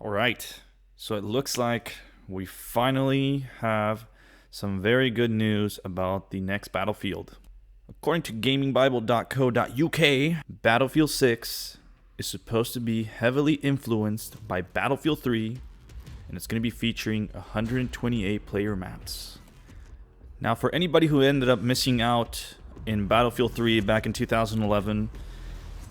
Alright, so it looks like we finally have some very good news about the next Battlefield. According to gamingbible.co.uk, Battlefield 6 is supposed to be heavily influenced by Battlefield 3, and it's going to be featuring 128 player maps. Now, for anybody who ended up missing out in Battlefield 3 back in 2011,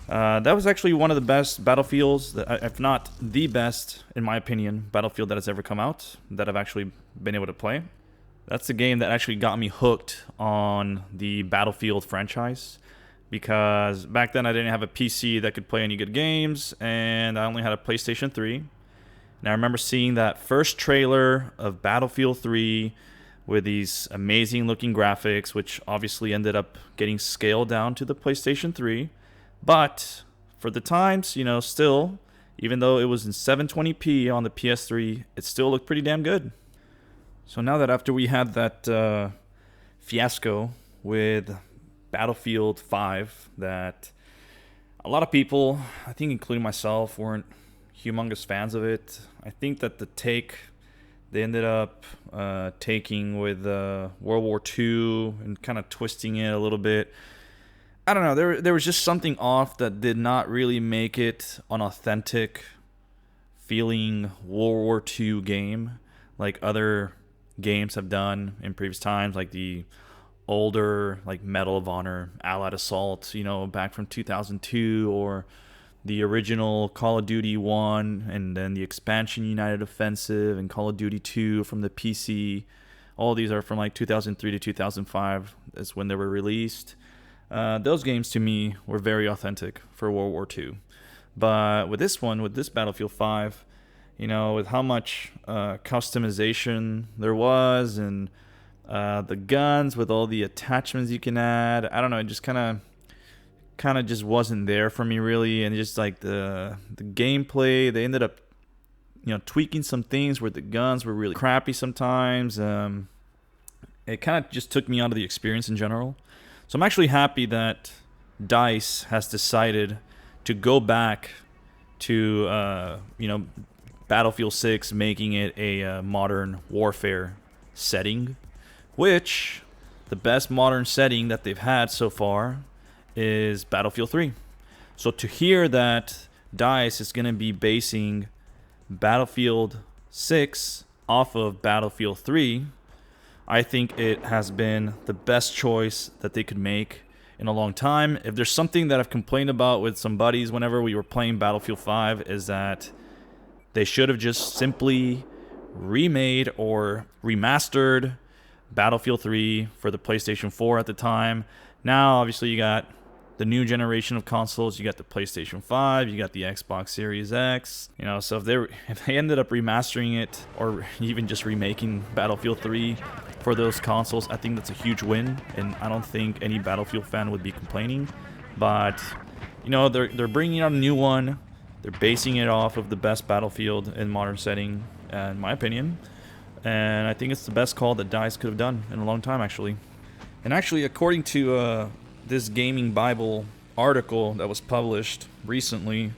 that was actually one of the best Battlefields, if not the best, in my opinion, Battlefield that has ever come out, that I've actually been able to play. That's the game that actually got me hooked on the Battlefield franchise, because back then I didn't have a PC that could play any good games, and I only had a PlayStation 3. And I remember seeing that first trailer of Battlefield 3 with these amazing looking graphics, which obviously ended up getting scaled down to the PlayStation 3. But for the times, still, even though it was in 720p on the PS3, it still looked pretty damn good. So now that after we had that fiasco with Battlefield 5, that a lot of people, I think including myself, weren't humongous fans of it. I think that the take they ended up taking with World War II and kind of twisting it a little bit, I don't know, there was just something off that did not really make it an authentic feeling World War II game like other games have done in previous times, like the older like Medal of Honor, Allied Assault, back from 2002, or the original Call of Duty 1, and then the expansion United Offensive and Call of Duty 2 from the PC. All these are from like 2003 to 2005 is when they were released. Those games to me were very authentic for World War II. But with this one, with this Battlefield 5, with how much customization there was, and the guns with all the attachments you can add, I don't know, it just kind of just wasn't there for me really. And just like the gameplay, they ended up tweaking some things where the guns were really crappy sometimes. It kind of just took me out of the experience in general. So I'm actually happy that DICE has decided to go back to Battlefield 6, making it a modern warfare setting, which the best modern setting that they've had so far is Battlefield 3. So to hear that DICE is going to be basing Battlefield 6 off of Battlefield 3, I think it has been the best choice that they could make in a long time. If there's something that I've complained about with some buddies whenever we were playing Battlefield 5, is that they should have just simply remade or remastered Battlefield 3 for the PlayStation 4 at the time. Now, obviously, you got the new generation of consoles. You got the PlayStation 5, you got the Xbox Series X. So if they ended up remastering it, or even just remaking Battlefield 3 for those consoles, I think that's a huge win, and I don't think any Battlefield fan would be complaining. But they're bringing out a new one. They're basing it off of the best Battlefield in modern setting, in my opinion. And I think it's the best call that DICE could have done in a long time, actually. And actually, according to this Gaming Bible article that was published recently,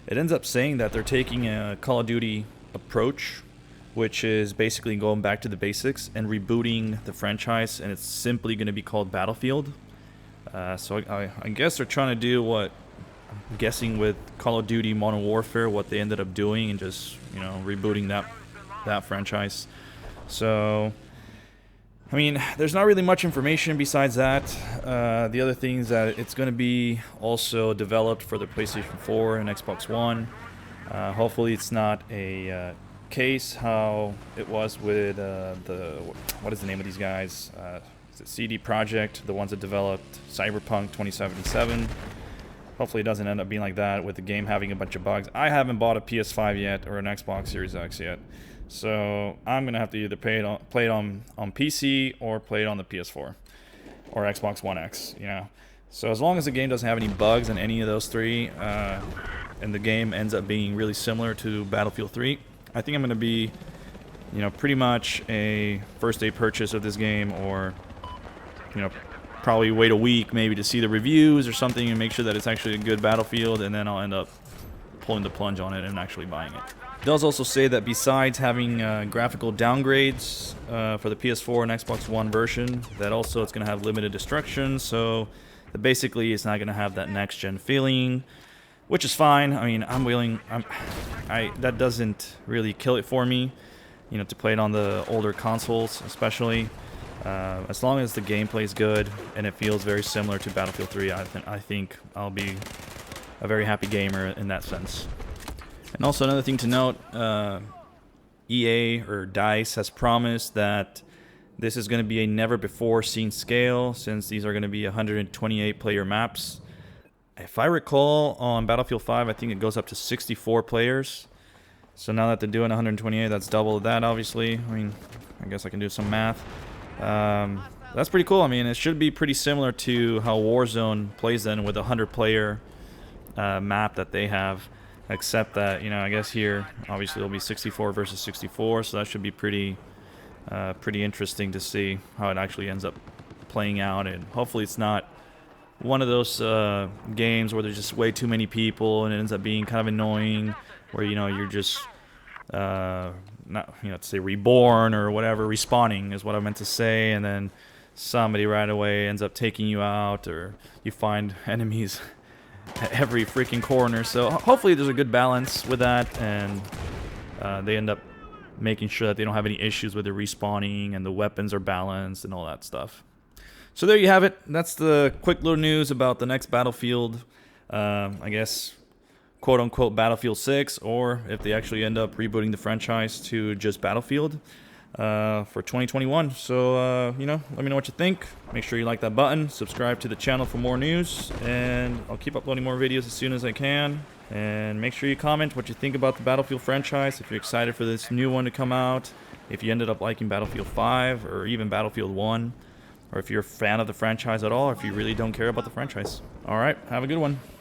it ends up saying that they're taking a Call of Duty approach, which is basically going back to the basics and rebooting the franchise, and it's simply going to be called Battlefield. So I guess they're trying to do what I'm guessing with Call of Duty Modern Warfare, what they ended up doing, and just rebooting that franchise. So I mean, there's not really much information besides that. The other thing is that it's going to be also developed for the PlayStation 4 and Xbox One. Hopefully it's not a case how it was with what is the name of these guys? Is it CD Projekt, the ones that developed Cyberpunk 2077? Hopefully it doesn't end up being like that with the game having a bunch of bugs. I haven't bought a PS5 yet or an Xbox Series X yet. So I'm going to have to either play it on PC or play it on the PS4 or Xbox One X, So as long as the game doesn't have any bugs in any of those three, and the game ends up being really similar to Battlefield 3, I think I'm going to be, pretty much a first day purchase of this game, or, probably wait a week maybe to see the reviews or something and make sure that it's actually a good Battlefield, and then I'll end up pulling the plunge on it and actually buying it. It does also say that besides having graphical downgrades for the PS4 and Xbox One version, that also it's going to have limited destruction, so that basically it's not going to have that next-gen feeling, which is fine. I mean, that doesn't really kill it for me, you know, to play it on the older consoles, especially. As long as the gameplay is good and it feels very similar to Battlefield 3, I think I'll be a very happy gamer in that sense. And also another thing to note, EA or DICE has promised that this is going to be a never-before-seen scale, since these are going to be 128 player maps. If I recall, on Battlefield 5, I think it goes up to 64 players. So now that they're doing 128, that's double that, obviously. I mean, I guess I can do some math. That's pretty cool. I mean, it should be pretty similar to how Warzone plays then, with a 100-player map that they have. Except that, you know, I guess here, obviously, it'll be 64 versus 64, so that should be pretty interesting to see how it actually ends up playing out. And hopefully it's not one of those games where there's just way too many people and it ends up being kind of annoying, where, you know, you're just, not, you know, let's say reborn or whatever, respawning is what I meant to say, and then somebody right away ends up taking you out, or you find enemies at every freaking corner. So hopefully there's a good balance with that, and they end up making sure that they don't have any issues with the respawning and the weapons are balanced and all that stuff. So there you have it. That's the quick little news about the next Battlefield, I guess, quote-unquote Battlefield 6, or if they actually end up rebooting the franchise to just Battlefield for 2021. So, you know, let me know what you think. Make sure you like that button, subscribe to the channel for more news, and I'll keep uploading more videos as soon as I can. And make sure you comment what you think about the Battlefield franchise, if you're excited for this new one to come out, if you ended up liking Battlefield 5 or even Battlefield 1, or if you're a fan of the franchise at all, or if you really don't care about the franchise. Alright, have a good one.